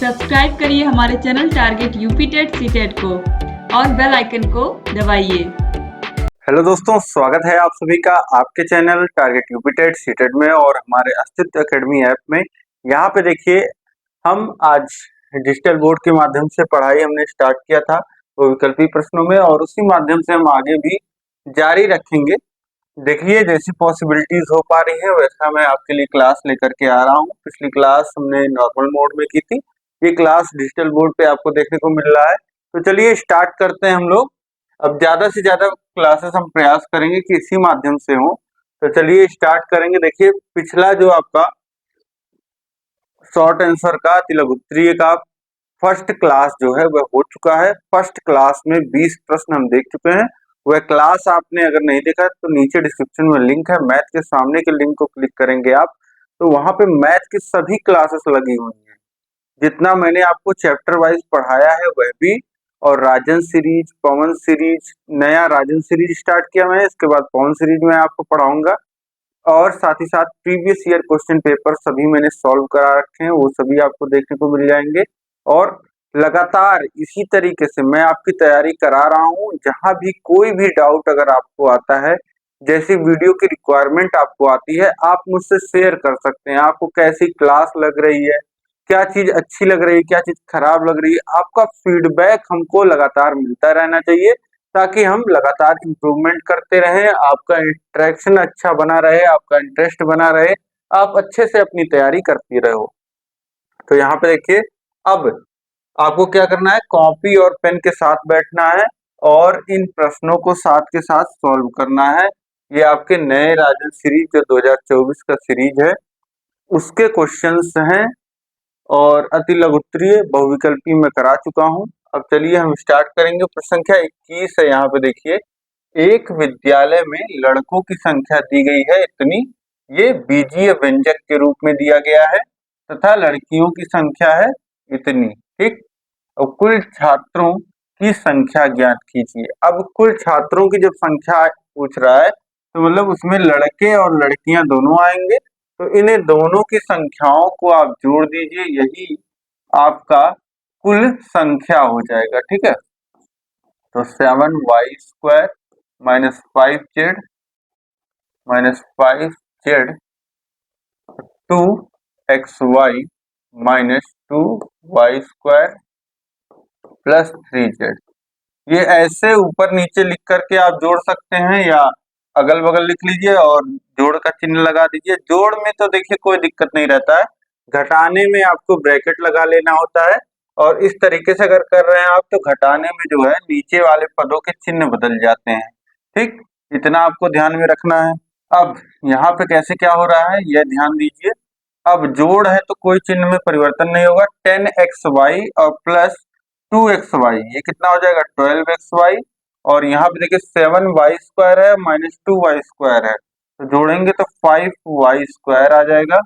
Subscribe करिए हमारे channel target UP TET CTET को और बेल आइकन को दबाइए। हेलो दोस्तों, स्वागत है आप सभी का आपके channel target UP TET CTET में और हमारे अस्तित्व एकेडमी ऐप में। यहाँ पे देखिए, हम आज डिजिटल बोर्ड के माध्यम से पढ़ाई हमने स्टार्ट किया था वो विकल्पीय प्रश्नों में, और उसी माध्यम से हम आगे भी जारी रखेंगे। देखिए, जैसी पॉसिबिलिटीज हो पा रही है वैसा मैं आपके लिए क्लास लेकर के आ रहा हूँ। पिछली क्लास हमने नॉर्मल मोड में की थी, ये क्लास डिजिटल बोर्ड पे आपको देखने को मिल रहा है। तो चलिए स्टार्ट करते हैं हम लोग। अब ज्यादा से ज्यादा क्लासेस हम प्रयास करेंगे कि इसी माध्यम से हो। तो चलिए स्टार्ट करेंगे। देखिए, पिछला जो आपका शॉर्ट आंसर का तिलक उत्तरीय का फर्स्ट क्लास जो है वह हो चुका है। फर्स्ट क्लास में 20 प्रश्न हम देख चुके हैं। वह क्लास आपने अगर नहीं देखा तो नीचे डिस्क्रिप्शन में लिंक है, मैथ के सामने के लिंक को क्लिक करेंगे आप, तो वहां पे मैथ की सभी क्लासेस लगी हुई हैं। जितना मैंने आपको चैप्टर वाइज पढ़ाया है वह भी, और राजन सीरीज, पवन सीरीज, नया राजन सीरीज स्टार्ट किया मैं, इसके बाद पवन सीरीज में आपको पढ़ाऊंगा, और साथ ही साथ प्रीवियस ईयर क्वेश्चन पेपर सभी मैंने सॉल्व करा रखे हैं, वो सभी आपको देखने को मिल जाएंगे। और लगातार इसी तरीके से मैं आपकी तैयारी करा रहा हूँ। जहां भी कोई भी डाउट अगर आपको आता है, जैसी वीडियो की रिक्वायरमेंट आपको आती है, आप मुझसे शेयर कर सकते हैं। आपको कैसी क्लास लग रही है, क्या चीज अच्छी लग रही है, क्या चीज खराब लग रही है, आपका फीडबैक हमको लगातार मिलता रहना चाहिए, ताकि हम लगातार इम्प्रूवमेंट करते रहें, आपका इंटरेक्शन अच्छा बना रहे, आपका इंटरेस्ट बना रहे, आप अच्छे से अपनी तैयारी करती रहो। तो यहाँ पे देखिए, अब आपको क्या करना है, कॉपी और पेन के साथ बैठना है और इन प्रश्नों को साथ के साथ सॉल्व करना है। ये आपके नए राजन सीरीज जो 2024 का सीरीज है उसके क्वेश्चंस हैं, और अति लघु उत्तरीय बहुविकल्पी में करा चुका हूं। अब चलिए हम स्टार्ट करेंगे। प्रश्न संख्या 21 है। यहाँ पे देखिए, एक विद्यालय में लड़कों की संख्या दी गई है इतनी, ये बीजीय व्यंजक के रूप में दिया गया है, तथा लड़कियों की संख्या है इतनी। ठीक, और कुल छात्रों की संख्या ज्ञात कीजिए। अब कुल छात्रों की जब संख्या पूछ रहा है तो मतलब उसमें लड़के और लड़कियां दोनों आएंगे, तो इन्हें दोनों की संख्याओं को आप जोड़ दीजिए, यही आपका कुल संख्या हो जाएगा। ठीक है, तो 7y² minus 5z minus 5z 2xy minus 2y² plus 3z। ये ऐसे ऊपर नीचे लिख करके आप जोड़ सकते हैं, या अगल बगल लिख लीजिए और जोड़ का चिन्ह लगा दीजिए। जोड़ में तो देखिए कोई दिक्कत नहीं रहता है, घटाने में आपको ब्रैकेट लगा लेना होता है, और इस तरीके से अगर कर रहे हैं आप तो घटाने में जो है नीचे वाले पदों के चिन्ह बदल जाते हैं। ठीक, इतना आपको ध्यान में रखना है। अब यहाँ पे कैसे क्या हो रहा है यह ध्यान दीजिए। अब जोड़ है तो कोई चिन्ह में परिवर्तन नहीं होगा। 10xy और प्लस 2xy, ये कितना हो जाएगा 12xy, और यहाँ पे देखिए 7y² है माइनस 2y² है, तो जोड़ेंगे तो 5y² आ जाएगा,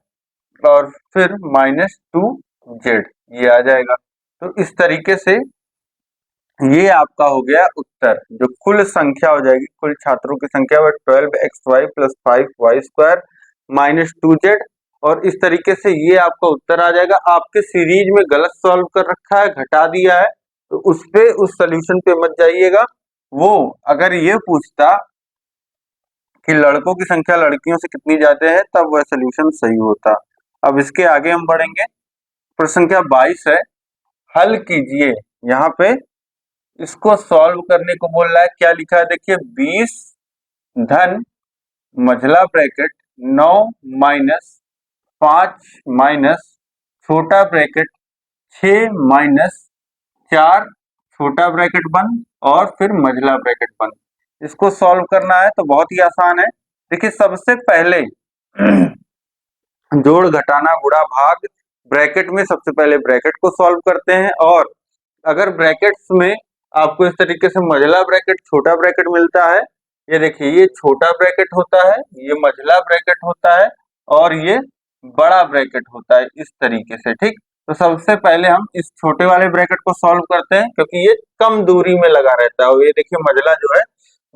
और फिर माइनस 2z ये आ जाएगा। तो इस तरीके से ये आपका हो गया उत्तर। जो कुल संख्या हो जाएगी, कुल छात्रों की संख्या वह 12xy plus 5y² minus 2z, और इस तरीके से ये आपका उत्तर आ जाएगा। आपके सीरीज में गलत सॉल्व कर रखा है, घटा दिया है, तो उस पे उस सोल्यूशन पे मत जाइएगा। वो अगर ये पूछता कि लड़कों की संख्या लड़कियों से कितनी ज्यादा है, तब वह सोल्यूशन सही होता। अब इसके आगे हम बढ़ेंगे। प्रश्न संख्या 22 है, हल कीजिए। यहाँ पे इसको सॉल्व करने को बोल रहा है। क्या लिखा है देखिए, 20 धन मझला ब्रैकेट 9 माइनस 5 माइनस छोटा ब्रैकेट 6 माइनस 4 छोटा ब्रैकेट बंद और फिर मझला ब्रैकेट बंद। इसको सॉल्व करना है तो बहुत ही आसान है। देखिए, सबसे पहले जोड़ घटाना गुणा भाग, ब्रैकेट में सबसे पहले ब्रैकेट को सॉल्व करते हैं, और अगर ब्रैकेट्स में आपको इस तरीके से मझला ब्रैकेट छोटा ब्रैकेट मिलता है, ये देखिए ये छोटा ब्रैकेट होता है, ये मझला ब्रैकेट होता है, और ये बड़ा ब्रैकेट होता है, इस तरीके से। ठीक, तो सबसे पहले हम इस छोटे वाले ब्रैकेट को सॉल्व करते हैं, क्योंकि ये कम दूरी में लगा रहता है, और ये देखिए मझला जो है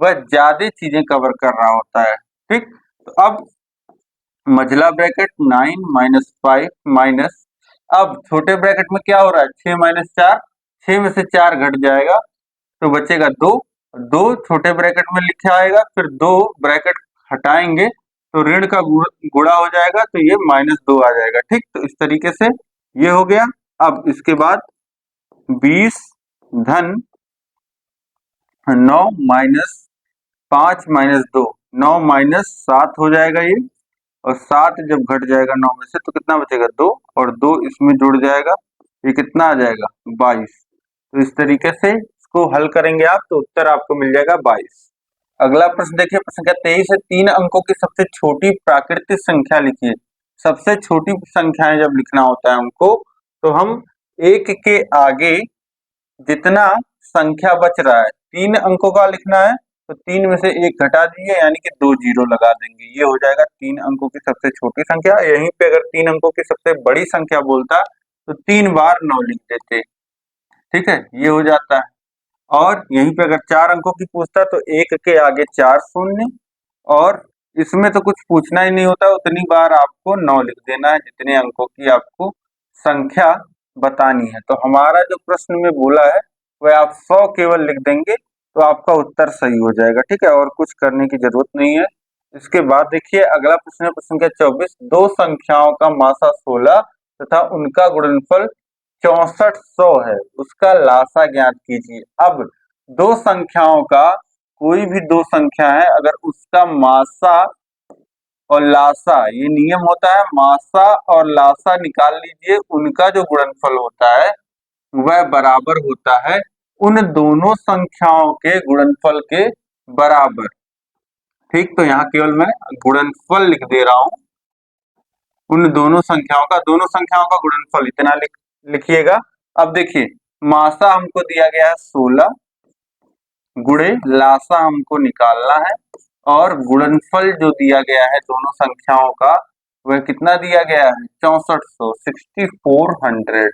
वह ज्यादा चीजें कवर कर रहा होता है। ठीक, तो अब मझला ब्रैकेट 9 माइनस 5 माइनस अब छोटे ब्रैकेट में क्या हो रहा है, 6 माइनस 4, 6 में से 4 घट जाएगा तो बचेगा 2, 2 छोटे ब्रैकेट में लिखा आएगा, फिर 2 ब्रैकेट हटाएंगे तो ऋण का गुणा हो जाएगा तो ये -2 आ जाएगा। ठीक, तो इस तरीके से ये हो गया। अब इसके बाद 20 धन 9 माइनस 5 माइनस 2, 9 माइनस 7 हो जाएगा ये, और 7 जब घट जाएगा 9 में से तो कितना बचेगा 2, और 2 इसमें जुड़ जाएगा, ये कितना आ जाएगा 22। तो इस तरीके से इसको हल करेंगे आप तो उत्तर आपको मिल जाएगा 22। अगला प्रश्न देखिए, प्रश्न का 23 है, 3 अंकों की सबसे छोटी प्राकृतिक संख्या लिखिए। सबसे छोटी संख्याएं जब लिखना होता है हमको तो हम एक के आगे जितना संख्या बच रहा है 3 अंकों का लिखना है तो 3 में से 1 घटा दीजिए यानी कि 2 जीरो लगा देंगे, ये हो जाएगा 3 अंकों की सबसे छोटी संख्या। यहीं पे अगर 3 अंकों की सबसे बड़ी संख्या बोलता तो 3 बार 9 लिख देते। ठीक है, ये हो जाता है। और यहीं पे अगर 4 अंकों की पूछता तो 1 के आगे 4 शून्य, और इसमें तो कुछ पूछना ही नहीं होता, उतनी बार आपको 9 लिख देना है जितने अंकों की आपको संख्या बतानी है। तो हमारा जो प्रश्न में बोला है वह आप 100 केवल लिख देंगे तो आपका उत्तर सही हो जाएगा। ठीक है, और कुछ करने की जरूरत नहीं है। इसके बाद देखिए अगला प्रश्न है, प्रश्न संख्या 24, दो संख्याओं का मासा 16 तथा उनका गुणनफल 6400 है, उसका लासा ज्ञात कीजिए। अब दो संख्याओं का, कोई भी दो संख्या है अगर उसका मासा और लासा, ये नियम होता है, मासा और लासा निकाल लीजिए, उनका जो गुणनफल होता है वह बराबर होता है उन दोनों संख्याओं के गुणनफल के बराबर। ठीक, तो यहाँ केवल मैं गुणनफल लिख दे रहा हूं, उन दोनों संख्याओं का गुणनफल इतना लिखिएगा। अब देखिए मासा हमको दिया गया है 16 गुणे लासा हमको निकालना है, और गुणनफल जो दिया गया है दोनों संख्याओं का वह कितना दिया गया है 6400, 6400।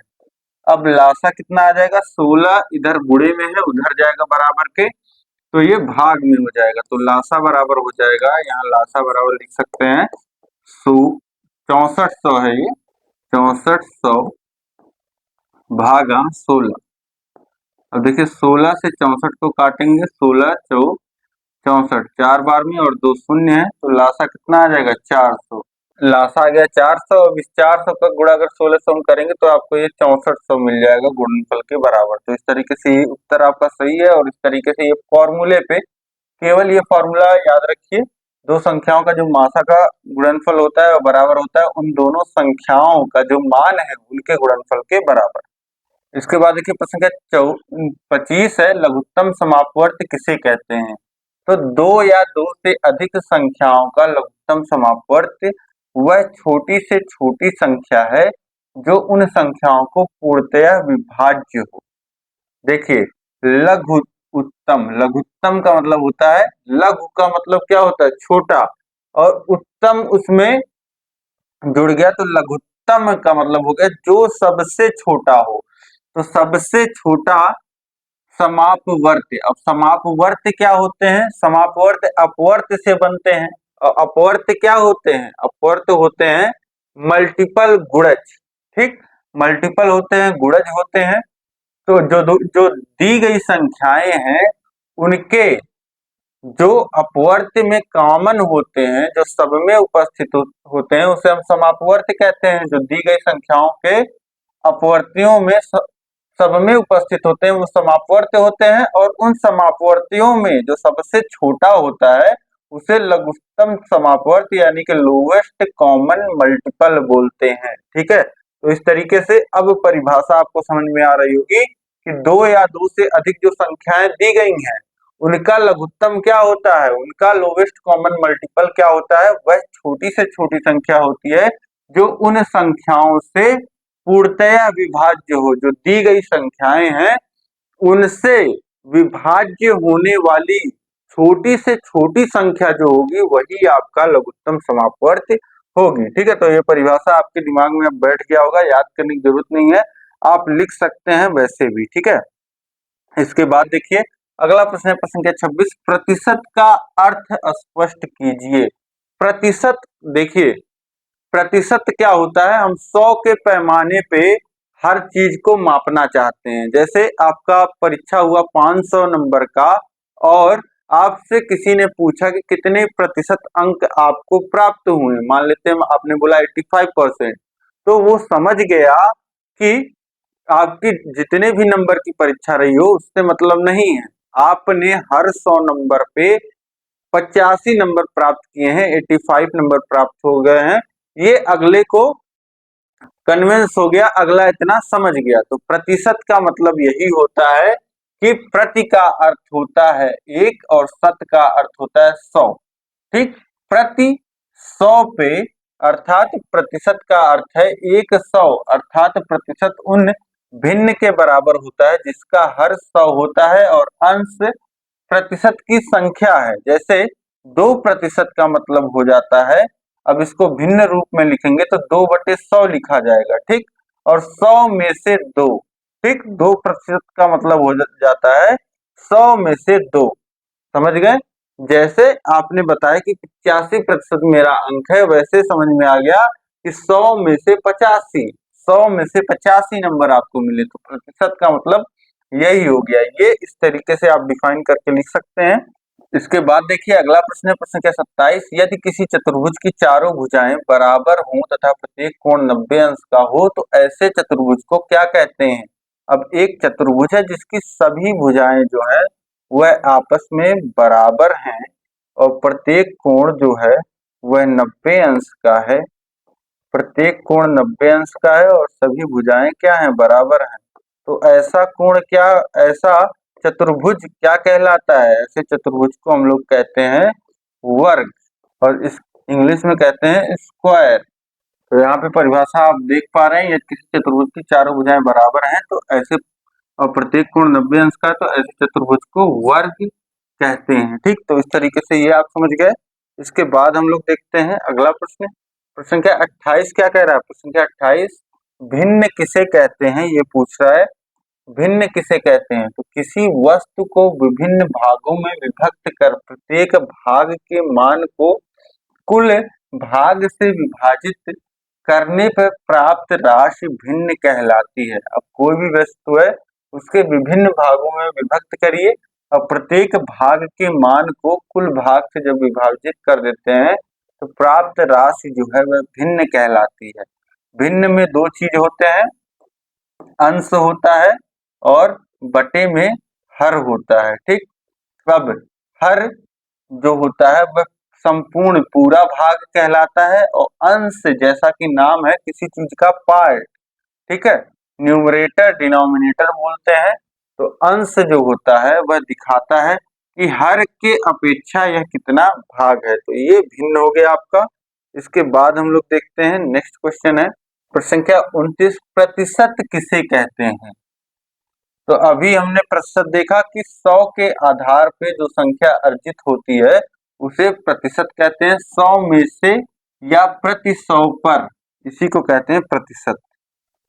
अब लासा कितना आ जाएगा, 16 इधर गुणे में है उधर जाएगा बराबर के, तो ये भाग में हो जाएगा, तो लासा बराबर हो जाएगा, यहाँ लासा बराबर लिख सकते हैं 6400 है ये, 6400 भागा 16। अब देखिए 16 से 64 को काटेंगे, 16 चौ 64, 4 बार में और 2 शून्य है तो लासा कितना आ जाएगा 400। लासा आ गया 400। अब इस 400 का गुणा अगर 16 से हम करेंगे तो आपको ये 6400 मिल जाएगा गुणनफल के बराबर। तो इस तरीके से ये उत्तर आपका सही है, और इस तरीके से ये फॉर्मूले पे, केवल ये फॉर्मूला याद रखिए, दो संख्याओं का जो मासा का गुणनफल होता है वो बराबर होता है उन दोनों संख्याओं का जो मान है उनके गुणनफल के बराबर। इसके बाद देखिए प्रश्न का 25 है, लघुत्तम समापवर्त किसे कहते हैं। तो दो या दो से अधिक संख्याओं का लघुत्तम समापवर्त वह छोटी से छोटी संख्या है जो उन संख्याओं को पूर्णतया विभाज्य हो। देखिए लघु उत्तम, लघुत्तम का मतलब होता है, लघु का मतलब क्या होता है छोटा, और उत्तम उसमें जुड़ गया तो लघुत्तम का मतलब हो गया जो सबसे छोटा हो। तो सबसे छोटा समापवर्त। अब समापवर्त क्या होते हैं, समापवर्त अपवर्त से बनते हैं, और अपवर्त क्या होते हैं, अपवर्त होते हैं मल्टीपल गुणज। ठीक, मल्टीपल होते हैं, गुणज होते हैं। तो जो दी गई संख्याएं हैं उनके जो अपवर्त में कॉमन होते हैं, जो सब में उपस्थित होते हैं, उसे हम समापवर्त कहते हैं। जो दी गई संख्याओं के अपवर्तियों में सब में उपस्थित होते हैं वो समापवर्त होते हैं, और उन समापवर्तियों में जो सबसे छोटा होता है उसे लघुत्तम समापवर्त यानी कि लोवेस्ट कॉमन मल्टीपल बोलते हैं। ठीक है, तो इस तरीके से अब परिभाषा आपको समझ में आ रही होगी कि दो या दो से अधिक जो संख्याएं दी गई हैं उनका लघुत्तम क्या होता है, उनका लोवेस्ट कॉमन मल्टीपल क्या होता है, वह छोटी से छोटी संख्या होती है जो उन संख्याओं से पूर्णतया विभाज्य हो। जो दी गई संख्याएं हैं उनसे विभाज्य होने वाली छोटी से छोटी संख्या जो होगी वही आपका लघुत्तम समापवर्त होगी। ठीक है, तो ये परिभाषा आपके दिमाग में अब बैठ गया होगा, याद करने की जरूरत नहीं है, आप लिख सकते हैं वैसे भी। ठीक है, इसके बाद देखिए अगला प्रश्न है, प्रश्न क्या 26, प्रतिशत का अर्थ स्पष्ट कीजिए। प्रतिशत देखिए प्रतिशत क्या होता है, हम 100 के पैमाने पे हर चीज को मापना चाहते हैं। जैसे आपका परीक्षा हुआ 500 नंबर का और आपसे किसी ने पूछा कि कितने प्रतिशत अंक आपको प्राप्त हुए, मान लेते हैं आपने बोला 85%, तो वो समझ गया कि आपकी जितने भी नंबर की परीक्षा रही हो उससे मतलब नहीं है, आपने हर 100 नंबर पे 85 नंबर प्राप्त किए हैं, 85 नंबर प्राप्त हो गए हैं, ये अगले को कन्विंस हो गया, अगला इतना समझ गया। तो प्रतिशत का मतलब यही होता है कि प्रति का अर्थ होता है 1 और शत का अर्थ होता है 100। ठीक, प्रति 100 पे अर्थात प्रतिशत का अर्थ है 100, अर्थात प्रतिशत उन भिन्न के बराबर होता है जिसका हर 100 होता है और अंश प्रतिशत की संख्या है। जैसे 2% का मतलब हो जाता है, अब इसको भिन्न रूप में लिखेंगे तो 2/100 लिखा जाएगा। ठीक, और 100 में से 2, ठीक, 2% का मतलब हो जाता है 100 में से 2, समझ गए। जैसे आपने बताया कि 85% मेरा अंक है, वैसे समझ में आ गया कि 100 में से 85, 100 में से 85 नंबर आपको मिले, तो प्रतिशत का मतलब यही हो गया। ये इस तरीके से आप डिफाइन करके लिख सकते हैं। इसके बाद देखिए अगला प्रश्न है, प्रश्न संख्या 27, यदि किसी चतुर्भुज की चारों भुजाएं बराबर हों तथा प्रत्येक कोण 90 अंश का हो तो ऐसे चतुर्भुज को क्या कहते हैं। अब एक चतुर्भुज है जिसकी सभी भुजाएं जो है वह आपस में बराबर हैं और प्रत्येक कोण जो है वह 90 अंश का है, प्रत्येक कोण 90 अंश का है और सभी भुजाएं क्या हैं, बराबर हैं। तो ऐसा कोण क्या, ऐसा चतुर्भुज क्या कहलाता है, ऐसे चतुर्भुज को हम लोग कहते हैं वर्ग, और इस इंग्लिश में कहते हैं स्क्वायर। तो यहाँ पे परिभाषा आप देख पा रहे हैं, यदि किसी चतुर्भुज की चारों भुजाएं बराबर हैं तो ऐसे, और प्रत्येक कोण 90 अंश का है, तो ऐसे चतुर्भुज को वर्ग कहते हैं। ठीक, तो इस तरीके से ये आप समझ गए। इसके बाद हम लोग देखते हैं अगला प्रश्न, प्रश्न संख्या 28 क्या कह रहा है, प्रश्न संख्या 28, भिन्न किसे कहते हैं, ये पूछ रहा है। भिन्न किसे कहते हैं, तो किसी वस्तु को विभिन्न भागों में विभक्त कर प्रत्येक भाग के मान को कुल भाग से विभाजित करने पर प्राप्त राशि भिन्न कहलाती है। अब कोई भी वस्तु है उसके विभिन्न भागों में विभक्त करिए और प्रत्येक भाग के मान को कुल भाग से जब विभाजित कर देते हैं तो प्राप्त राशि जो है वह भिन्न कहलाती है। भिन्न में दो चीज होते हैं, अंश होता है और बटे में हर होता है। ठीक, अब हर जो होता है वह संपूर्ण पूरा भाग कहलाता है और अंश जैसा कि नाम है किसी चीज का पार्ट, ठीक है, न्यूमरेटर डिनोमिनेटर बोलते हैं। तो अंश जो होता है वह दिखाता है कि हर के अपेक्षा यह कितना भाग है, तो ये भिन्न हो गया आपका। इसके बाद हम लोग देखते हैं नेक्स्ट क्वेश्चन है, प्रश्न संख्या 29, प्रतिशत किसे कहते हैं। तो अभी हमने प्रतिशत देखा कि 100 के आधार पे जो संख्या अर्जित होती है उसे प्रतिशत कहते हैं, 100 में से या प्रति 100 पर, इसी को कहते हैं प्रतिशत।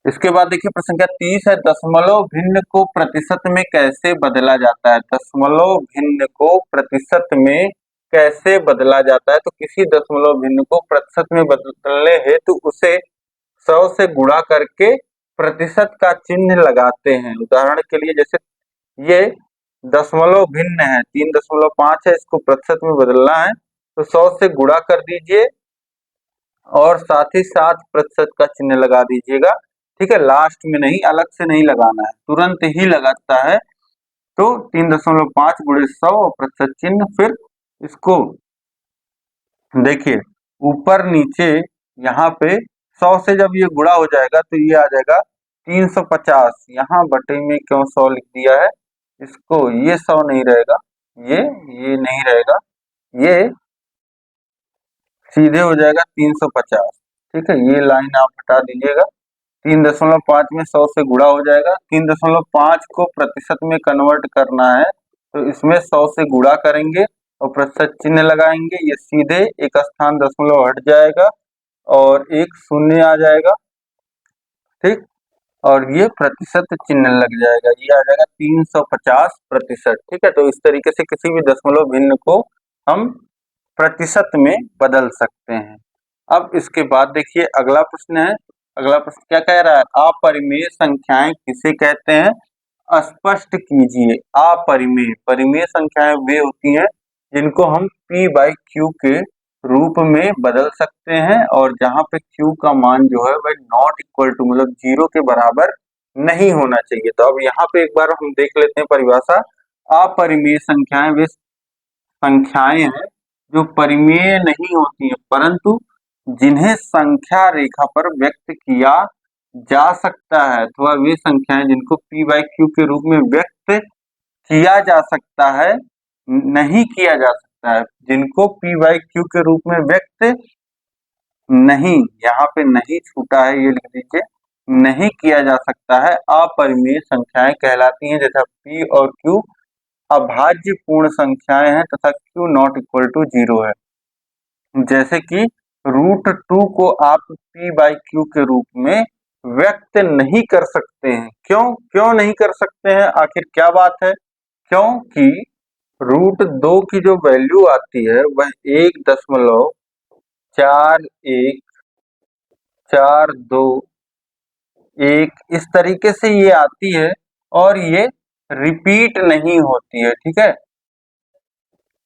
इसके बाद देखिए प्रश्न संख्या 30 है, दशमलव भिन्न को प्रतिशत में कैसे बदला जाता है। दशमलव भिन्न को प्रतिशत में कैसे बदला जाता है, तो किसी दशमलव भिन्न को प्रतिशत में बदलने हेतु उसे 100 से गुणा करके प्रतिशत का चिन्ह लगाते हैं। उदाहरण के लिए जैसे ये दशमलव भिन्न है, 3.5 है, इसको प्रतिशत में बदलना है तो 100 से गुणा कर दीजिए और साथ ही साथ प्रतिशत का चिन्ह लगा दीजिएगा। ठीक है, लास्ट में नहीं, अलग से नहीं लगाना है, तुरंत ही लगाता है। तो 3.5 गुणे 100 और प्रतिशत चिन्ह, फिर इसको देखिए ऊपर नीचे यहाँ पे 100 से जब ये गुणा हो जाएगा तो ये आ जाएगा 350, यहाँ बटे में क्यों 100 लिख दिया है, इसको ये 100 नहीं रहेगा, ये नहीं रहेगा, ये सीधे हो जाएगा 350। ठीक है, ये लाइन आप हटा दीजिएगा, 3.5 में 100 से गुणा हो जाएगा, 3.5 को प्रतिशत में कन्वर्ट करना है तो इसमें 100 से गुणा करेंगे और प्रतिशत चिन्ह लगाएंगे, ये सीधे एक स्थान दशमलव हट जाएगा और एक शून्य आ जाएगा। ठीक, और ये प्रतिशत चिन्ह लग जाएगा, ये आ जाएगा 350%। ठीक है, तो इस तरीके से किसी भी दशमलव भिन्न को हम प्रतिशत में बदल सकते हैं। अब इसके बाद देखिए अगला प्रश्न है। अगला प्रश्न क्या कह रहा है? अपरिमेय संख्याएं किसे कहते हैं? स्पष्ट कीजिए। अपरिमेय, परिमेय संख्याएं वे होती हैं जिनको हम p/q के रूप में बदल सकते हैं और जहां पे q का मान जो है वह नॉट इक्वल टू मतलब 0 के बराबर नहीं होना चाहिए। तो अब यहाँ पे एक बार हम देख लेते हैं परिभाषा। अपरिमेय संख्याएं वे संख्याएं हैं जो परिमेय नहीं होती हैं परंतु जिन्हें संख्या रेखा पर व्यक्त किया जा सकता है, अथवा वे संख्याएं जिनको p/q के रूप में व्यक्त किया जा सकता है, नहीं किया जा सकता है, जिनको p/q के रूप में व्यक्त नहीं, यहाँ पे नहीं छूटा है, ये लिख दीजिए, नहीं किया जा सकता है, अपरिमेय संख्याएं कहलाती हैं। जैसा p और q अभाज्य पूर्ण संख्याएं हैं तथा q नॉट इक्वल टू 0 है। जैसे कि √2 को आप p/q के रूप में व्यक्त नहीं कर सकते हैं। क्यों नहीं कर सकते हैं? आखिर क्या बात है? क्योंकि √2 की जो वैल्यू आती है वह 1.4142 इस तरीके से ये आती है और ये रिपीट नहीं होती है। ठीक है,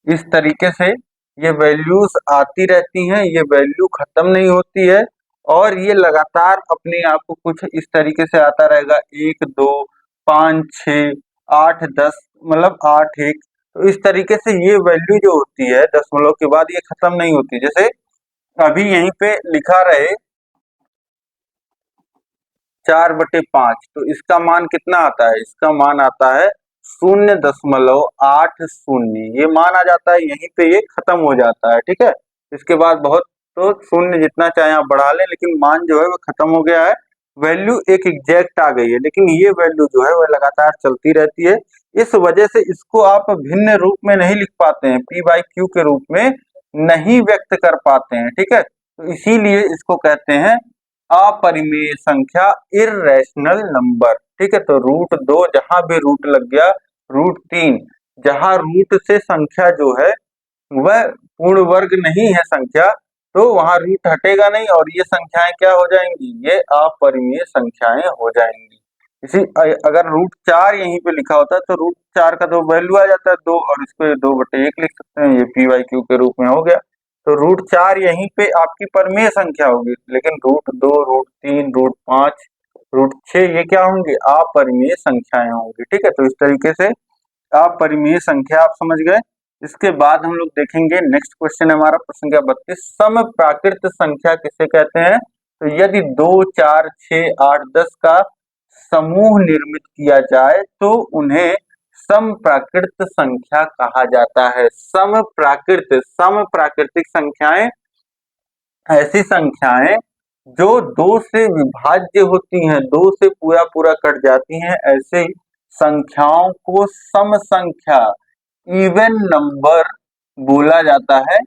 इस तरीके से ये वैल्यूज आती रहती हैं, ये वैल्यू खत्म नहीं होती है और ये लगातार अपने आप को कुछ इस तरीके से आता रहेगा 1 2 5 6 8 10 मतलब 8 1। तो इस तरीके से ये वैल्यू जो होती है दशमलव के बाद ये खत्म नहीं होती। जैसे अभी यहीं पे लिखा रहे 4/5, तो इसका मान कितना आता है? इसका मान आता है 0.80। ये मान आ जाता है, यहीं पे ये खत्म हो जाता है। ठीक है, इसके बाद बहुत तो शून्य जितना चाहे आप बढ़ा लें, लेकिन मान जो है वो खत्म हो गया है, वैल्यू एक एग्जैक्ट आ गई है। लेकिन ये वैल्यू जो है वह लगातार चलती रहती है, इस वजह से इसको आप भिन्न रूप में नहीं लिख पाते हैं, p/q के रूप में नहीं व्यक्त कर पाते हैं। ठीक है, तो इसीलिए इसको कहते हैं अपरिमेय संख्या, इर्रेशनल नंबर। ठीक है, तो √2 जहां भी रूट लग गया, √3 जहां रूट से संख्या जो है वह पूर्ण वर्ग नहीं है संख्या, तो वहां रूट हटेगा नहीं और ये संख्याएं क्या हो जाएंगी? ये अपरिमेय संख्याएं हो जाएंगी। इसी अगर √4 यहीं पे लिखा होता है तो √4 का तो वैल्यू आ जाता है 2 और इसको 2/1 लिख सकते हैं, ये p/q के रूप में हो गया। तो √4 यहीं पे आपकी परिमेय संख्या होगी, लेकिन √2 √3 √5 √6 ये क्या होंगे? अपरिमेय संख्याएं होंगी। ठीक है, तो इस तरीके से अपरिमेय संख्या आप समझ गए। इसके बाद हम लोग देखेंगे नेक्स्ट क्वेश्चन है हमारा प्रश्न संख्या 32, सम प्राकृत संख्या किसे कहते हैं? तो यदि 2 4 6 8 10 का समूह निर्मित किया जाए तो उन्हें सम प्राकृत संख्या कहा जाता है। सम प्राकृतिक संख्याएं ऐसी संख्याएं जो 2 से विभाज्य होती हैं, 2 से पूरा पूरा कट जाती हैं, ऐसे संख्याओं को सम संख्या, इवन नंबर बोला जाता है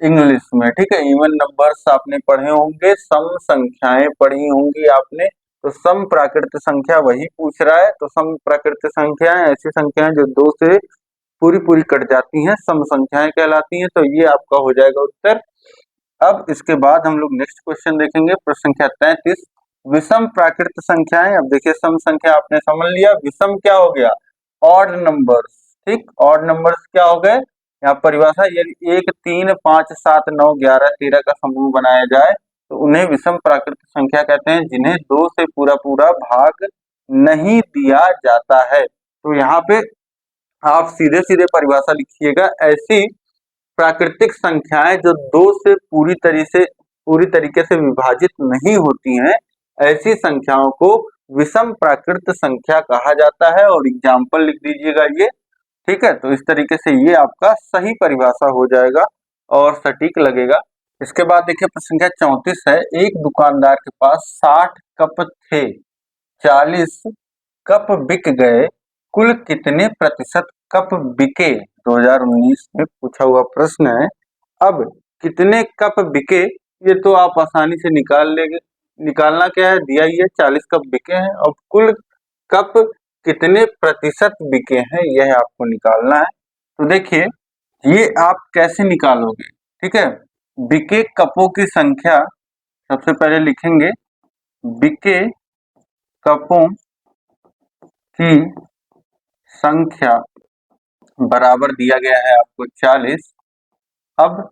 इंग्लिश में। ठीक है, इवन नंबर्स आपने पढ़े होंगे, सम संख्याएं पढ़ी होंगी आपने। तो सम प्राकृत संख्या वही पूछ रहा है। तो सम प्राकृत संख्याएं ऐसी संख्याएं जो 2 से पूरी पूरी कट जाती हैं, सम संख्याएं कहलाती हैं। तो ये आपका हो जाएगा उत्तर। अब इसके बाद हम लोग नेक्स्ट क्वेश्चन देखेंगे प्रश्न संख्या 33, विषम प्राकृत संख्याएं। अब देखिए सम संख्या आपने समझ लिया, विषम क्या हो गया? Odd numbers. ठीक, ऑड नंबर्स क्या हो गए? यहाँ परिभाषा, यदि 1 3 5 7 9 11 13 का समूह बनाया जाए तो उन्हें विषम प्राकृत संख्या कहते हैं, जिन्हें 2 से पूरा पूरा भाग नहीं दिया जाता है। तो यहाँ पे आप सीधे सीधे परिभाषा लिखिएगा, ऐसी प्राकृतिक संख्याएं जो 2 से पूरी तरीके से विभाजित नहीं होती हैं, ऐसी संख्याओं को विषम प्राकृत संख्या कहा जाता है। और एग्जाम्पल लिख दीजिएगा ये। ठीक है, तो इस तरीके से ये आपका सही परिभाषा हो जाएगा और सटीक लगेगा। इसके बाद देखिए प्रश्न संख्या 34 है, एक दुकानदार के पास 60 कप थे, 40 कप बिक गए, कुल कितने प्रतिशत कप बिके? 2019 में पूछा हुआ प्रश्न है। अब कितने कप बिके ये तो आप आसानी से निकाल लेंगे। निकालना क्या है, दिया ही है 40 कप बिके हैं और कुल कप कितने प्रतिशत बिके हैं यह आपको निकालना है। तो देखिए ये आप कैसे निकालोगे? ठीक है, बिके कपों की संख्या, सबसे पहले लिखेंगे बिके कपों की संख्या बराबर दिया गया है आपको 40। अब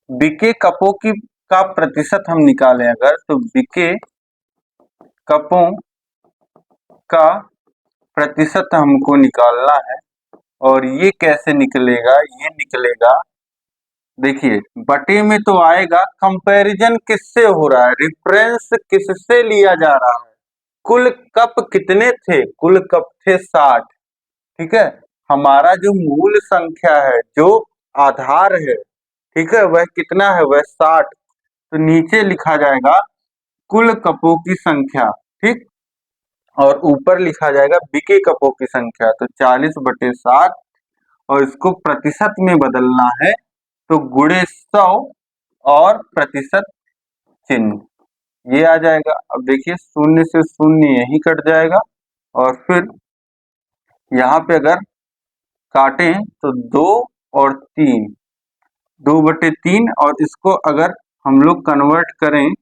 बिके कपों की का प्रतिशत हम निकालें अगर, तो बिके कपों का प्रतिशत हमको निकालना है। और ये कैसे निकलेगा, ये निकलेगा, देखिए बटे में तो आएगा, कंपैरिजन किससे हो रहा है, रेफरेंस किससे लिया जा रहा है, कुल कप कितने थे, कुल कप थे 60। ठीक है, हमारा जो मूल संख्या है, जो आधार है, ठीक है, वह कितना है, वह 60। तो नीचे लिखा जाएगा कुल कपों की संख्या, ठीक, और ऊपर लिखा जाएगा बिके कपों की संख्या। तो 40/60, और इसको प्रतिशत में बदलना है तो गुणे 100 और प्रतिशत चिन्ह, ये आ जाएगा। अब देखिए शून्य से शून्य यही कट जाएगा, और फिर यहाँ पे अगर काटें तो 2 और 3, 2/3, और इसको अगर हम लोग कन्वर्ट करें,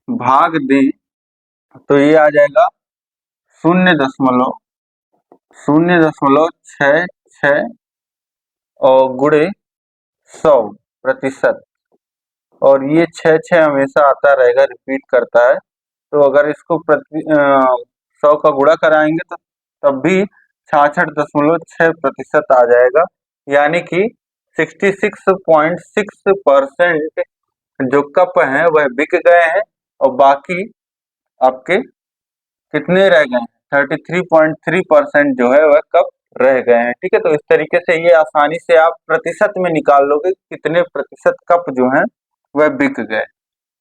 भाग दें, तो ये आ जाएगा 0.066 और गुणे 100%। और ये 6 हमेशा आता रहेगा, रिपीट करता है। तो अगर इसको 100 का गुणा कराएंगे तो तब भी 66.6% आ जाएगा, यानी कि 66.6% जो कप हैं वह बिक गए हैं, और बाकी आपके कितने रह गए हैं, 33.3% जो है वह कप रह गए हैं। ठीक है, तो इस तरीके से ये आसानी से आप प्रतिशत में निकाल लोगे कितने प्रतिशत कप जो हैं वह बिक गए।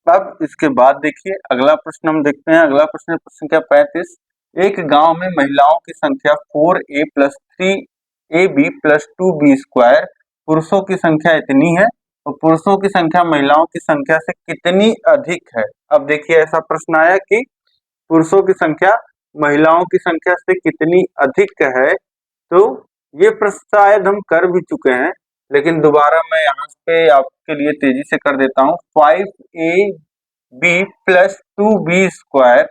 अब इसके बाद देखिए अगला प्रश्न हम देखते हैं। अगला प्रश्न संख्या 35। एक गांव में महिलाओं की संख्या 4a + 3ab + 2b², पुरुषों की संख्या इतनी है, और पुरुषों की संख्या महिलाओं की संख्या से कितनी अधिक है। अब देखिए ऐसा प्रश्न आया कि पुरुषों की संख्या महिलाओं की संख्या से कितनी अधिक है। तो ये प्रश्न शायद हम कर भी चुके हैं, लेकिन दोबारा मैं यहाँ पे आपके लिए तेजी से कर देता हूँ। 5ab + 2b²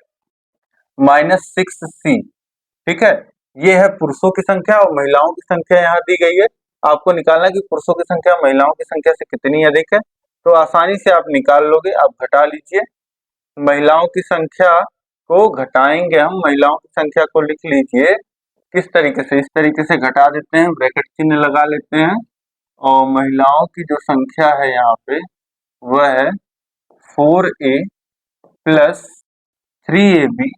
- 6c, ठीक है, ये है पुरुषों की संख्या, और महिलाओं की संख्या यहाँ दी गई है। आपको निकालना है कि पुरुषों की संख्या महिलाओं की संख्या से कितनी अधिक है। तो आसानी से आप निकाल लोगे, आप घटा लीजिए। महिलाओं की संख्या को घटाएंगे हम, महिलाओं की संख्या को लिख लीजिए किस तरीके से, इस तरीके से घटा देते हैं, ब्रैकेट चिन्ह लगा लेते हैं, और महिलाओं की जो संख्या है यहाँ पे वह है 4a + 3ab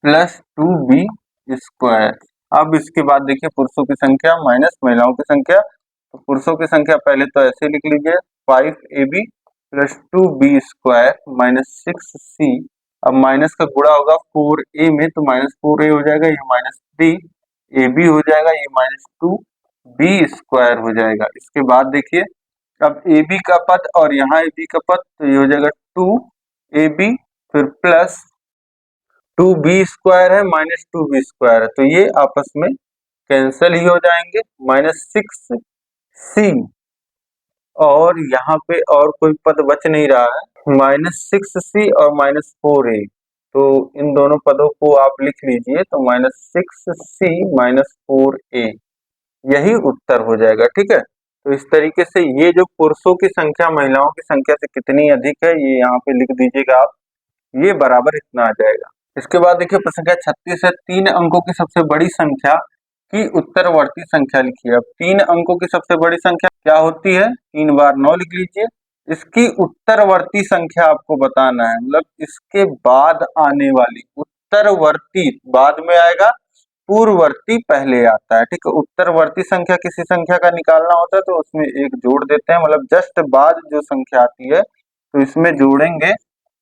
+ 2b²। अब इसके बाद देखिए पुरुषों की संख्या माइनस महिलाओं की संख्या। तो पुरुषों की संख्या पहले तो ऐसे लिख लीजिए, 5ab + 2b² - 6c। अब माइनस का गुणा होगा 4a में, तो -4a हो जाएगा, ये -3ab हो जाएगा, ये -2b² हो जाएगा। इसके बाद देखिए अब ab का पद और यहाँ ab का पद, तो ये हो जाएगा 2ab, फिर प्लस 2b² है, -2b² है, तो ये आपस में कैंसिल ही हो जाएंगे, -6c, और यहाँ पे और कोई पद बच नहीं रहा है, -6c और -4a। तो इन दोनों पदों को आप लिख लीजिए, तो -6c -4a, यही उत्तर हो जाएगा। ठीक है, तो इस तरीके से ये जो पुरुषों की संख्या महिलाओं की संख्या से कितनी अधिक है, ये यहाँ पे लिख दीजिएगा आप, ये बराबर इतना आ जाएगा। इसके बाद देखिए प्रश्न संख्या 36 है। 3 अंकों की सबसे बड़ी संख्या की उत्तरवर्ती संख्या लिखिए। अब 3 अंकों की सबसे बड़ी संख्या क्या होती है, 3 बार 9 लिख लीजिए। इसकी उत्तरवर्ती संख्या आपको बताना है, मतलब इसके बाद आने वाली। उत्तरवर्ती बाद में आएगा, पूर्ववर्ती पहले आता है। ठीक है, उत्तरवर्ती संख्या किसी संख्या का निकालना होता है तो उसमें एक जोड़ देते हैं, मतलब जस्ट बाद जो संख्या आती है तो इसमें जोड़ेंगे,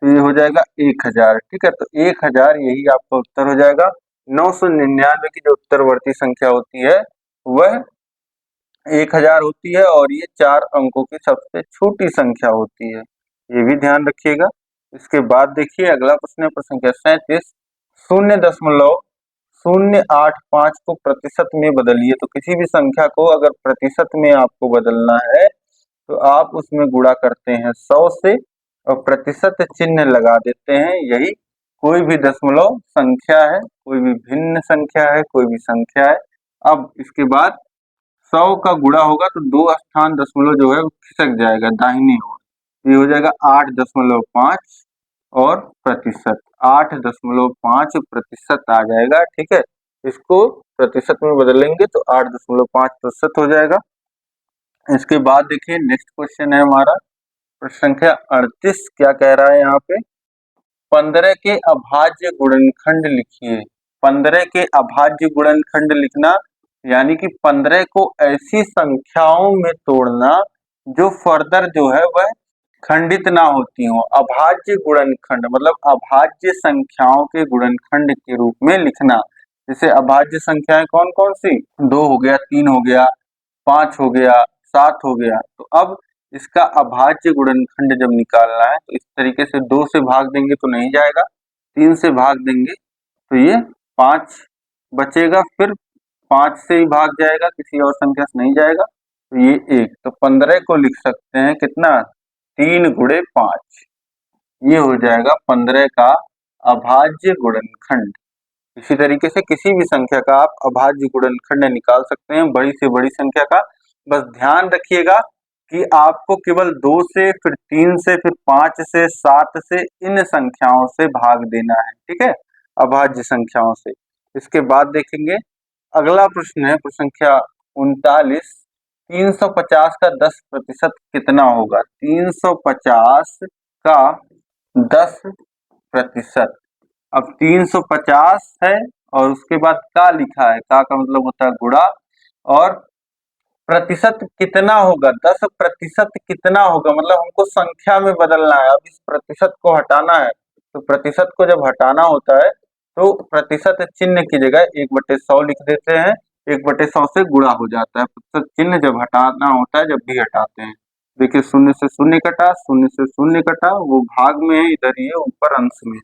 तो ये हो जाएगा 1000। ठीक है, तो 1000 यही आपका उत्तर हो जाएगा। 999 की जो उत्तरवर्ती संख्या होती है वह 1000 होती है, और ये 4 अंकों की सबसे छोटी संख्या होती है, ये भी ध्यान रखिएगा। इसके बाद देखिए अगला प्रश्न है, प्रश्न संख्या 37। 0.085 को प्रतिशत में बदलिए। तो किसी भी संख्या को अगर प्रतिशत में आपको बदलना है तो आप उसमें गुणा करते हैं 100 से और प्रतिशत चिन्ह लगा देते हैं। यही कोई भी दशमलव संख्या है, कोई भी भिन्न संख्या है, कोई भी संख्या है। अब इसके बाद 100 का गुणा होगा तो 2 स्थान दशमलव जो है वो खिसक जाएगा दाहिनी ओर, ये हो जाएगा 8.5 और प्रतिशत 8.5% आ जाएगा। ठीक है, इसको प्रतिशत में बदलेंगे तो 8.5% हो जाएगा। इसके बाद देखिए नेक्स्ट क्वेश्चन है हमारा प्रश्न संख्या 38। क्या कह रहा है यहाँ पे, 15 के अभाज्य गुणनखंड लिखिए। 15 के अभाज्य गुणनखंड लिखना यानी कि 15 को ऐसी संख्याओं में तोड़ना जो फर्दर जो है वह खंडित ना होती हो। अभाज्य गुणनखंड मतलब अभाज्य संख्याओं के गुणनखंड के रूप में लिखना। जैसे अभाज्य संख्याएं कौन कौन सी, 2 हो गया, 3 हो गया, 5 हो गया, 7 हो गया। तो अब इसका अभाज्य गुणनखंड जब निकालना है तो इस तरीके से 2 से भाग देंगे तो नहीं जाएगा, 3 से भाग देंगे तो ये 5 बचेगा, फिर 5 से ही भाग जाएगा, किसी और संख्या से नहीं जाएगा, तो ये 1। तो 15 को लिख सकते हैं कितना, 3 गुणे 5, ये हो जाएगा 15 का अभाज्य गुणनखंड। इसी तरीके से किसी भी संख्या का आप अभाज्य गुणनखंड निकाल सकते हैं, बड़ी से बड़ी संख्या का। बस ध्यान रखिएगा कि आपको केवल 2 से, फिर 3 से, फिर 5 से, 7 से, इन संख्याओं से भाग देना है। ठीक है, अभाज्य संख्याओं से। इसके बाद देखेंगे अगला प्रश्न है प्रश्न संख्या 39। 350 का 10% कितना होगा। 350 का 10%। अब 350 है और उसके बाद का लिखा है, का मतलब होता है गुणा, और प्रतिशत कितना होगा, 10% कितना होगा मतलब हमको संख्या में बदलना है। अब इस प्रतिशत को हटाना है, तो प्रतिशत को जब हटाना होता है तो प्रतिशत चिन्ह की जगह 1/100 लिख देते हैं, 1/100 से गुणा हो जाता है। प्रतिशत चिन्ह जब हटाना होता है, जब भी हटाते हैं, देखिए 0 से 0 कटा, 0 से 0 कटा, वो भाग में है, इधर ये ऊपर अंश में है,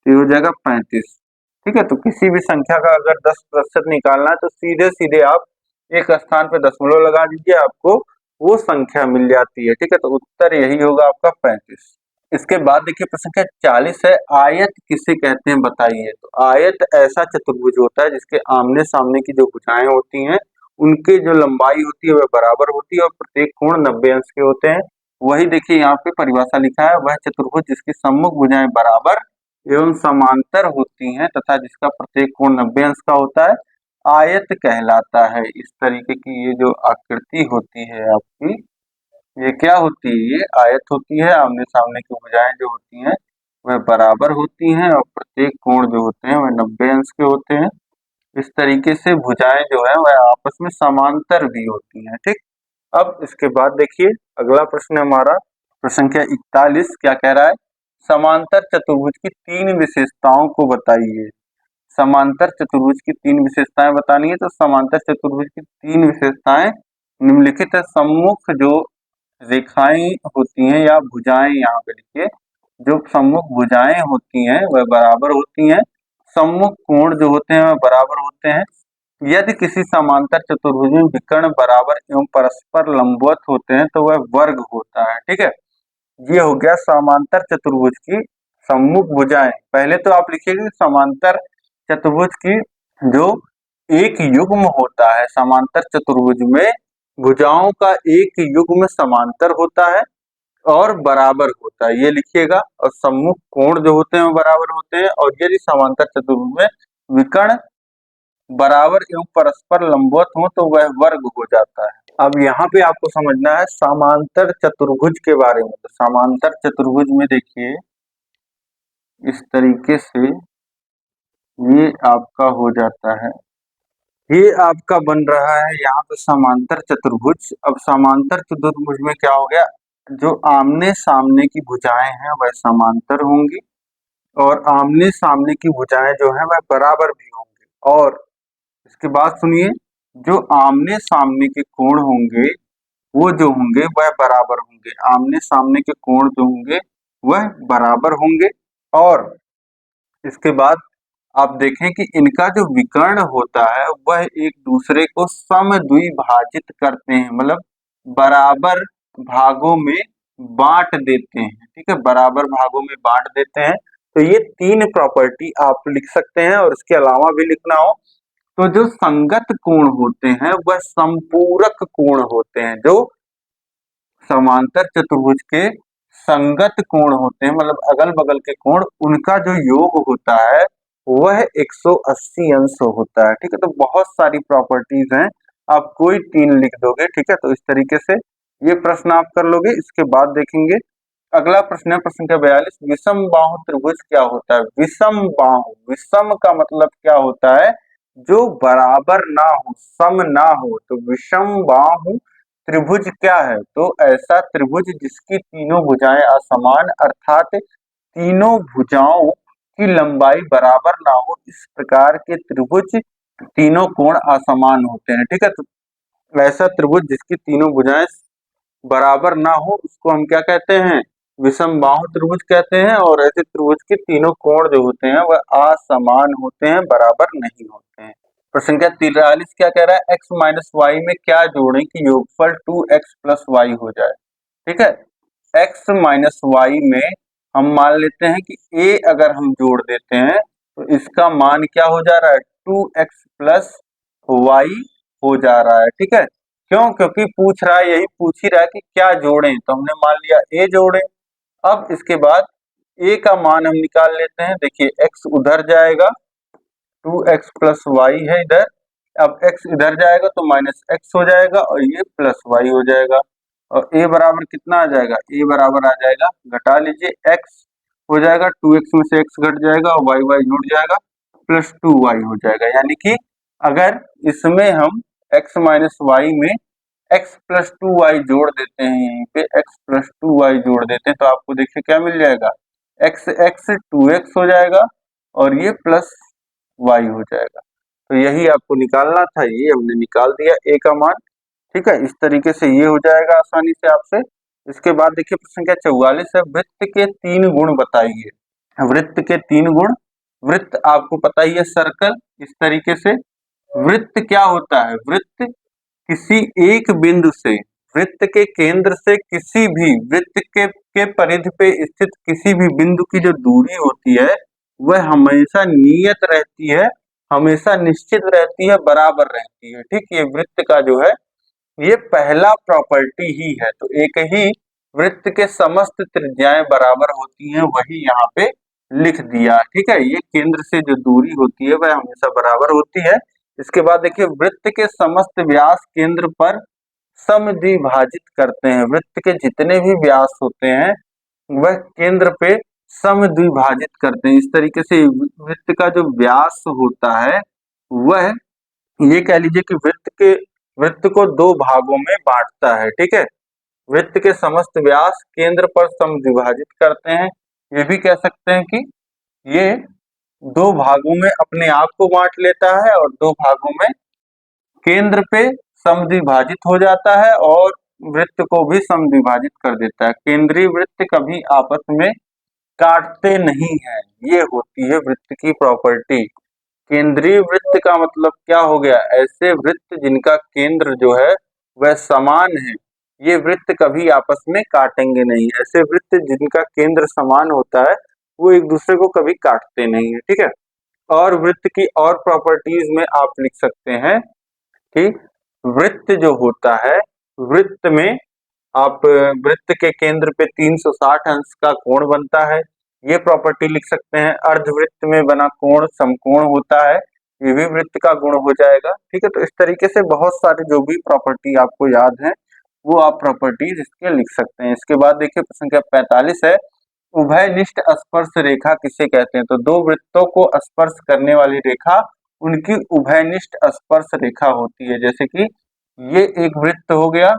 ये हो जाएगा 35। ठीक है, तो किसी भी संख्या का अगर 10% निकालना है तो सीधे सीधे आप एक स्थान पे दशमलव लगा दीजिए, आपको वो संख्या मिल जाती है। ठीक है, तो उत्तर यही होगा आपका 35। इसके बाद देखिए प्रश्न संख्या 40 है, आयत किसे कहते हैं बताइए। तो आयत ऐसा चतुर्भुज होता है जिसके आमने सामने की जो भुजाएं होती हैं उनकी जो लंबाई होती है वह बराबर होती है और प्रत्येक कोण 90 अंश के होते हैं। वही देखिए यहाँ पे परिभाषा लिखा है, वह चतुर्भुज जिसकी सम्मुख भुजाएं बराबर एवं समांतर होती हैं तथा जिसका प्रत्येक कोण 90 अंश का होता है, आयत कहलाता है। इस तरीके की ये जो आकृति होती है आपकी, ये क्या होती है, ये आयत होती है। आमने सामने की भुजाएं जो होती हैं वह बराबर होती हैं और प्रत्येक कोण जो होते हैं वह 90 अंश के होते हैं। इस तरीके से भुजाएं जो है वह आपस में समांतर भी होती हैं। ठीक, अब इसके बाद देखिए अगला प्रश्न है हमारा प्रश्न संख्या 41। क्या कह रहा है, समांतर चतुर्भुज की 3 विशेषताओं को बताइए। समांतर चतुर्भुज की 3 विशेषताएं बतानी है, तो समांतर चतुर्भुज की 3 विशेषताएं निम्नलिखित है। सम्मुख जो रेखाएं होती हैं या भुजाएं, यहाँ पे लिखिए, जो सम्मुख भुजाएं होती हैं वह बराबर होती हैं, सम्मुख कोण जो होते हैं वह बराबर होते हैं। यदि किसी समांतर चतुर्भुज में विकर्ण बराबर एवं परस्पर लंबवत होते हैं तो वह वर्ग होता है। ठीक है, ये हो गया समांतर चतुर्भुज की सम्मुख भुजाएं। पहले तो आप लिखिएगा समांतर चतुर्भुज की जो एक युग्म होता है, समांतर चतुर्भुज में भुजाओं का एक युग्म समांतर होता है और बराबर होता है, ये लिखिएगा। और सम्मुख कोण जो होते हैं वो बराबर होते हैं, और यदि समांतर चतुर्भुज में विकर्ण बराबर एवं परस्पर लंबवत हो तो वह वर्ग हो जाता है। अब यहाँ पे आपको समझना है समांतर चतुर्भुज के बारे में। तो समांतर चतुर्भुज में देखिए इस तरीके से ये आपका हो जाता है, ये आपका बन रहा है यहाँ पे समांतर चतुर्भुज। अब समांतर चतुर्भुज में क्या हो गया, जो आमने सामने की भुजाएं हैं वह समांतर होंगी और आमने सामने की भुजाएं जो है वह बराबर भी होंगी। और इसके बाद सुनिए, जो आमने सामने के कोण होंगे वो जो होंगे वह बराबर होंगे, आमने सामने के कोण जो होंगे वह बराबर होंगे। और इसके बाद आप देखें कि इनका जो विकर्ण होता है वह एक दूसरे को समद्विभाजित करते हैं, मतलब बराबर भागों में बांट देते हैं, ठीक है, बराबर भागों में बांट देते हैं। तो ये 3 प्रॉपर्टी आप लिख सकते हैं, और इसके अलावा भी लिखना हो तो जो संगत कोण होते हैं वह संपूरक कोण होते हैं। जो समांतर चतुर्भुज के संगत कोण होते हैं, मतलब अगल बगल के कोण, उनका जो योग होता है वह 180 अंश होता है, ठीक है। तो बहुत सारी प्रॉपर्टीज हैं, आप कोई 3 लिख दोगे, ठीक है। तो इस तरीके से ये प्रश्न आप कर लोगे। इसके बाद देखेंगे अगला प्रश्न है, प्रश्न संख्या 42, विषम बाहु त्रिभुज क्या होता है? विषम बाहु, विषम का मतलब क्या होता है? जो बराबर ना हो, सम ना हो। तो विषम बाहु त्रिभुज क्या है? तो ऐसा त्रिभुज जिसकी तीनों भुजाएं असमान, अर्थात तीनों भुजाओं की लंबाई बराबर ना हो, इस प्रकार के त्रिभुज तीनों कोण असमान होते हैं, ठीक है। तो ऐसा त्रिभुज जिसकी तीनों भुजाएं बराबर ना हो उसको हम क्या कहते हैं? विषम बाहु त्रिभुज कहते हैं। और ऐसे त्रिभुज के तीनों कोण जो होते हैं वह असमान होते हैं, बराबर नहीं होते हैं। प्रश्न संख्या 43 क्या कह रहा है? x माइनस वाई में क्या जोड़ें कि योगफल 2x प्लस वाई हो जाए, ठीक है। x माइनस वाई में हम मान लेते हैं कि a अगर हम जोड़ देते हैं तो इसका मान क्या हो जा रहा है? 2x प्लस वाई हो जा रहा है, ठीक है। क्यों? क्योंकि पूछ रहा है, यही पूछ ही रहा है कि क्या जोड़ें, तो हमने मान लिया a जोड़ें। अब इसके बाद a का मान हम निकाल लेते हैं। देखिए x उधर जाएगा, 2x प्लस वाई है इधर, अब x इधर जाएगा तो माइनस x हो जाएगा और ये प्लस y हो जाएगा। और a बराबर कितना आ जाएगा? a बराबर आ जाएगा, घटा लीजिए, x हो जाएगा, 2x में से x घट जाएगा और y जुड़ जाएगा, प्लस 2y हो जाएगा। यानी कि अगर इसमें हम x माइनस वाई में x प्लस 2y जोड़ देते हैं, यहीं पे x प्लस 2y जोड़ देते हैं तो आपको देखिए क्या मिल जाएगा? x x 2x हो जाएगा और ये प्लस y हो जाएगा। तो यही आपको निकालना था, ये हमने निकाल दिया a का मान, ठीक है। इस तरीके से ये हो जाएगा आसानी से आपसे। इसके बाद देखिए प्रश्न संख्या 44 है, वृत्त के 3 गुण बताइए। वृत्त के 3 गुण। वृत्त आपको पता ही है, सर्कल। इस तरीके से वृत्त क्या होता है? वृत्त किसी एक बिंदु से, वृत्त के केंद्र से किसी भी वृत्त के परिधि पे स्थित किसी भी बिंदु की जो दूरी होती है वह हमेशा नियत रहती है, हमेशा निश्चित रहती है, बराबर रहती है, ठीक। ये वृत्त का जो है ये पहला प्रॉपर्टी ही है। तो एक ही वृत्त के समस्त त्रिज्याएं बराबर होती हैं, वही यहाँ पे लिख दिया, ठीक है। ये केंद्र से जो दूरी होती है वह हमेशा बराबर होती है। इसके बाद देखिए वृत्त के समस्त व्यास केंद्र पर समद्विभाजित करते हैं। वृत्त के जितने भी व्यास होते हैं वह केंद्र पे समद्विभाजित करते हैं। इस तरीके से वृत्त का जो व्यास होता है वह, ये कह लीजिए कि वृत्त को 2 भागों में बांटता है, ठीक है। वृत्त के समस्त व्यास केंद्र पर समद्विभाजित करते हैं। ये भी कह सकते हैं कि ये 2 भागों में अपने आप को बांट लेता है और 2 भागों में केंद्र पे समद्विभाजित हो जाता है और वृत्त को भी समद्विभाजित कर देता है। केंद्रीय वृत्त कभी आपस में काटते नहीं है, ये होती है वृत्त की प्रॉपर्टी। केंद्रीय वृत्त का मतलब क्या हो गया? ऐसे वृत्त जिनका केंद्र जो है वह समान है, ये वृत्त कभी आपस में काटेंगे नहीं। ऐसे वृत्त जिनका केंद्र समान होता है वो एक दूसरे को कभी काटते नहीं है, ठीक है। और वृत्त की और प्रॉपर्टीज में आप लिख सकते हैं कि वृत्त जो होता है, वृत्त में आप वृत्त के केंद्र पे 360 अंश का कोण बनता है, ये प्रॉपर्टी लिख सकते हैं। अर्धवृत्त में बना कोण समकोण होता है, ये भी वृत्त का गुण हो जाएगा, ठीक है। तो इस तरीके से बहुत सारे जो भी प्रॉपर्टी आपको याद है वो आप प्रॉपर्टीज इसके लिख सकते हैं। इसके बाद देखिए प्रश्न संख्या 45 है, उभयनिष्ठ स्पर्श रेखा किसे कहते हैं? तो 2 वृत्तों को स्पर्श करने वाली रेखा उनकी उभयनिष्ठ स्पर्श रेखा होती है। जैसे कि ये एक वृत्त हो गया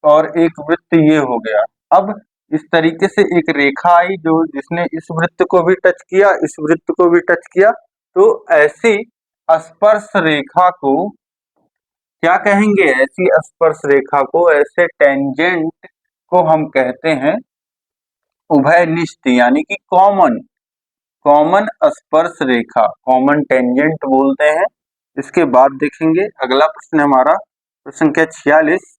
और एक वृत्त ये हो गया। अब इस तरीके से एक रेखा आई जो जिसने इस वृत्त को भी टच किया, इस वृत्त को भी टच किया, तो ऐसी स्पर्श रेखा को क्या कहेंगे? ऐसी स्पर्श रेखा को, ऐसे टेंजेंट को हम कहते हैं उभयनिष्ठ, यानी कि कॉमन, कॉमन स्पर्श रेखा, कॉमन टेंजेंट बोलते हैं। इसके बाद देखेंगे अगला प्रश्न हमारा प्रश्न संख्या 46,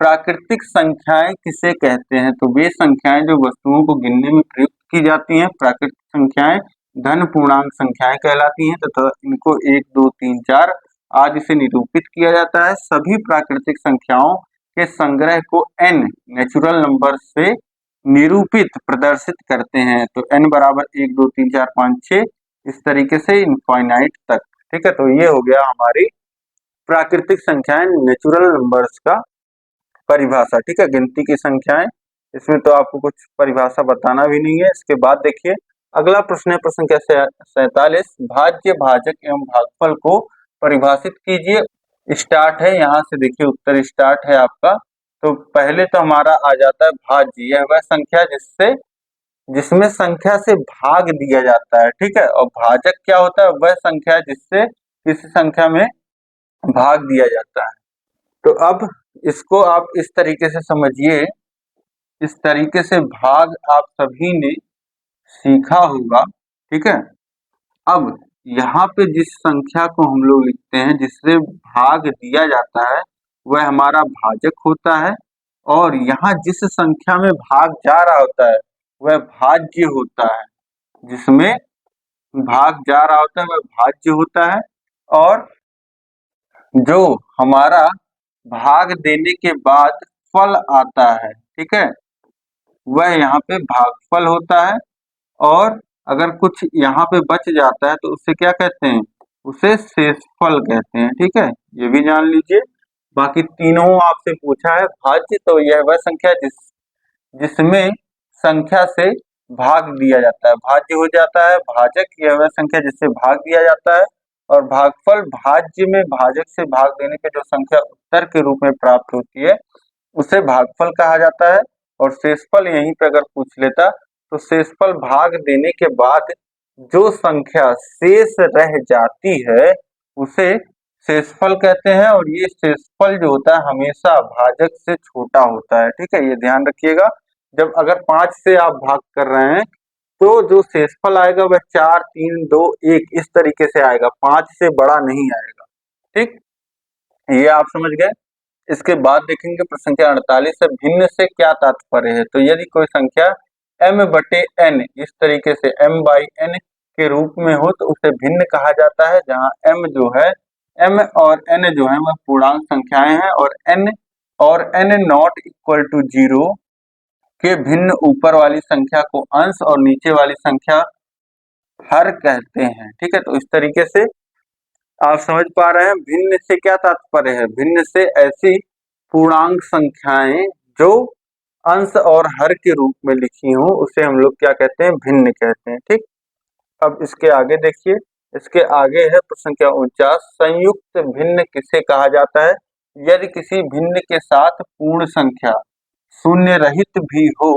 प्राकृतिक संख्याएं किसे कहते हैं? तो वे संख्याएं जो वस्तुओं को गिनने में प्रयुक्त की जाती हैं, प्राकृतिक संख्याएं धन पूर्णांक संख्याएं कहलाती हैं तथा इनको 1, 2, 3, 4 आदि से निरूपित किया जाता है। सभी प्राकृतिक संख्याओं के संग्रह को n नेचुरल नंबर से निरूपित प्रदर्शित करते हैं। तो n बराबर 1, 2, 3, 4, 5, 6 इस तरीके से इनफाइनाइट तक। ठीक है, तो ये हो गया हमारी प्राकृतिक संख्याएं, नेचुरल नंबर्स का परिभाषा। ठीक है, गिनती की संख्याएं, इसमें तो आपको कुछ परिभाषा बताना भी नहीं है। इसके बाद देखिए अगला प्रश्न है, प्रश्न संख्या 47, भाज्य, भाजक एवं भागफल को परिभाषित कीजिए। स्टार्ट है, यहाँ से देखिए उत्तर स्टार्ट है आपका। तो पहले तो हमारा आ जाता है भाज्य, यह वह संख्या जिसमें संख्या से भाग दिया जाता है। ठीक है, और भाजक क्या होता है? वह संख्या जिससे किसी संख्या में भाग दिया जाता है। तो अब इसको आप इस तरीके से समझिए, इस तरीके से भाग आप सभी ने सीखा होगा। ठीक है, अब यहाँ पे जिस संख्या को हम लोग लिखते हैं जिससे भाग दिया जाता है वह हमारा भाजक होता है, और यहाँ जिस संख्या में भाग जा रहा होता है वह भाज्य होता है। जिसमें भाग जा रहा होता है वह भाज्य होता है, और जो हमारा भाग देने के बाद फल आता है, ठीक है, वह यहाँ पे भागफल होता है। और अगर कुछ यहाँ पे बच जाता है तो उसे क्या कहते हैं? उसे शेषफल कहते हैं। ठीक है, ये भी जान लीजिए। बाकी तीनों आपसे पूछा है भाज्य, तो यह वह संख्या जिसमें संख्या से भाग दिया जाता है, भाज्य हो जाता है। भाजक यह वह संख्या जिससे भाग दिया जाता है, और भागफल भाज्य में भाजक से भाग देने पे जो संख्या उत्तर के रूप में प्राप्त होती है उसे भागफल कहा जाता है। और शेषफल यहीं पे अगर पूछ लेता तो शेषफल भाग देने के बाद जो संख्या शेष रह जाती है उसे शेषफल कहते हैं, और ये शेषफल जो होता है हमेशा भाजक से छोटा होता है। ठीक है, ये ध्यान रखिएगा। जब अगर 5 से आप भाग कर रहे हैं तो जो शेषफल आएगा वह 4, 3, 2, 1 इस तरीके से आएगा, 5 से बड़ा नहीं आएगा। ठीक, ये आप समझ गए। इसके बाद देखेंगे प्रश्न संख्या 48 है, भिन्न से क्या तात्पर्य है? तो यदि कोई संख्या m/n इस तरीके से m/n के रूप में हो तो उसे भिन्न कहा जाता है, जहां m जो है, m और n जो है वह पूर्णांक संख्याएं हैं, और n नॉट इक्वल टू 0 के भिन्न ऊपर वाली संख्या को अंश और नीचे वाली संख्या हर कहते हैं। ठीक है, तो इस तरीके से आप समझ पा रहे हैं भिन्न से क्या तात्पर्य है? भिन्न से ऐसी पूर्णांक संख्याएं जो अंश और हर के रूप में लिखी हो उसे हम लोग क्या कहते हैं? भिन्न कहते हैं। ठीक, अब इसके आगे देखिए, इसके आगे है प्रश्न संख्या 49, संयुक्त भिन्न किसे कहा जाता है? यदि किसी भिन्न के साथ पूर्ण संख्या शून्य रहित भी हो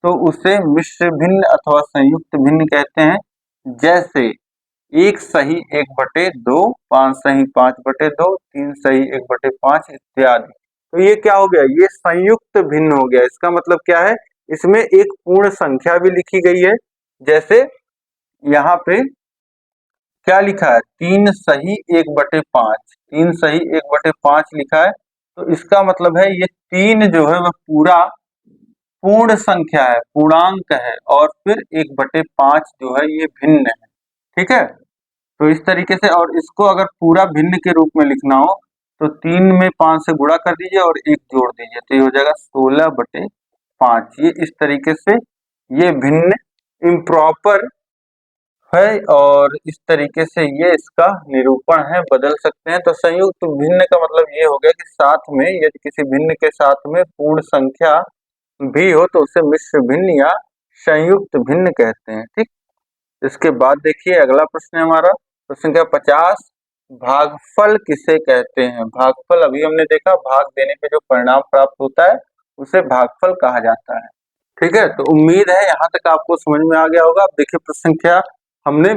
तो उसे मिश्र भिन्न अथवा संयुक्त भिन्न कहते हैं। जैसे 1 सही 1/2, 5 सही 5/2, 3 सही 1/5 इत्यादि। तो ये क्या हो गया? ये संयुक्त भिन्न हो गया। इसका मतलब क्या है? इसमें एक पूर्ण संख्या भी लिखी गई है। जैसे यहाँ पे क्या लिखा है? 3 सही 1/5, 3 सही 1/5 लिखा है। तो इसका मतलब है ये 3 जो है वह पूरा पूर्ण संख्या है, पूर्णांक है, और फिर 1/5 जो है ये भिन्न है। ठीक है, तो इस तरीके से, और इसको अगर पूरा भिन्न के रूप में लिखना हो तो 3 में 5 से गुणा कर दीजिए और 1 जोड़ दीजिए, तो ये हो जाएगा 16/5। ये इस तरीके से ये भिन्न इम्प्रॉपर है, और इस तरीके से ये इसका निरूपण है, बदल सकते हैं। तो संयुक्त भिन्न का मतलब ये हो गया कि साथ में यदि किसी भिन्न के साथ में पूर्ण संख्या भी हो तो उसे मिश्र भिन्न या संयुक्त भिन्न कहते हैं। ठीक, इसके बाद देखिए अगला प्रश्न है हमारा, प्रश्न संख्या 50, भागफल किसे कहते हैं? भागफल अभी हमने देखा, भाग देने पे जो परिणाम प्राप्त होता है उसे भागफल कहा जाता है। ठीक है, तो उम्मीद है यहाँ तक आपको समझ में आ गया होगा। अब देखिए प्रश्न संख्या हमने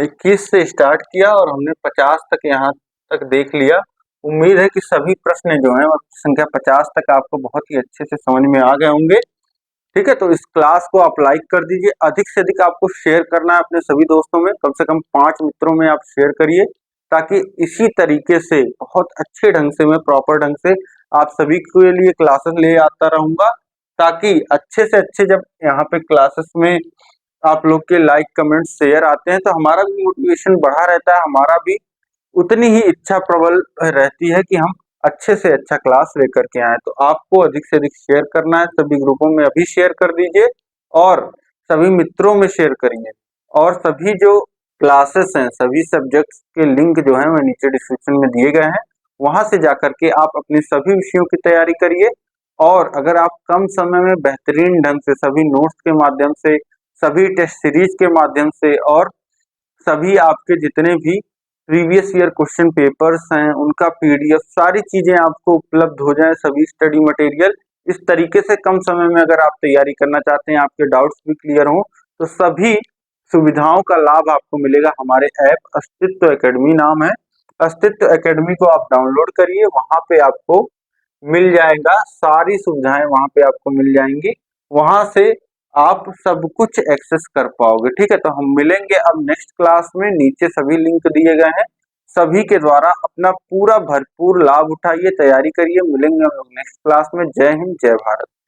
21 से स्टार्ट किया और हमने 50 तक यहाँ तक देख लिया। उम्मीद है कि सभी प्रश्न जो हैं संख्या 50 तक आपको बहुत ही अच्छे से समझ में आ गए होंगे। ठीक है, तो इस क्लास को आप लाइक कर दीजिए, अधिक से अधिक आपको शेयर करना है अपने सभी दोस्तों में, कम से कम 5 मित्रों में आप शेयर करिए, ताकि इसी तरीके से बहुत अच्छे ढंग से मैं प्रॉपर ढंग से आप सभी के लिए क्लासेस ले आता रहूंगा, ताकि अच्छे से अच्छे जब यहाँ पे क्लासेस में आप लोग के लाइक कमेंट शेयर आते हैं तो हमारा भी मोटिवेशन बढ़ा रहता है, हमारा भी उतनी ही इच्छा प्रबल रहती है कि हम अच्छे से अच्छा क्लास लेकर के आए। तो आपको अधिक से अधिक शेयर करना है, सभी ग्रुपों में अभी शेयर कर दीजिए और सभी मित्रों में शेयर करिए। और सभी जो क्लासेस हैं, सभी सब्जेक्ट्स के लिंक जो है वह नीचे डिस्क्रिप्शन में दिए गए हैं, वहां से जाकर के आप अपने सभी विषयों की तैयारी करिए। और अगर आप कम समय में बेहतरीन ढंग से सभी नोट्स के माध्यम से, सभी टेस्ट सीरीज के माध्यम से और सभी आपके जितने भी प्रीवियस ईयर क्वेश्चन पेपर्स हैं उनका पीडीएफ, सारी चीजें आपको उपलब्ध हो जाए, सभी स्टडी मटेरियल इस तरीके से कम समय में अगर आप तैयारी करना चाहते हैं, आपके डाउट्स भी क्लियर हों, तो सभी सुविधाओं का लाभ आपको मिलेगा। हमारे ऐप अस्तित्व एकेडमी नाम है, अस्तित्व एकेडमी को आप डाउनलोड करिए, वहां पे आपको मिल जाएगा, सारी सुविधाएं वहां पे आपको मिल जाएंगी, वहां से आप सब कुछ एक्सेस कर पाओगे। ठीक है, तो हम मिलेंगे अब नेक्स्ट क्लास में, नीचे सभी लिंक दिए गए हैं, सभी के द्वारा अपना पूरा भरपूर लाभ उठाइए, तैयारी करिए। मिलेंगे हम लोग नेक्स्ट क्लास में। जय हिंद, जय भारत।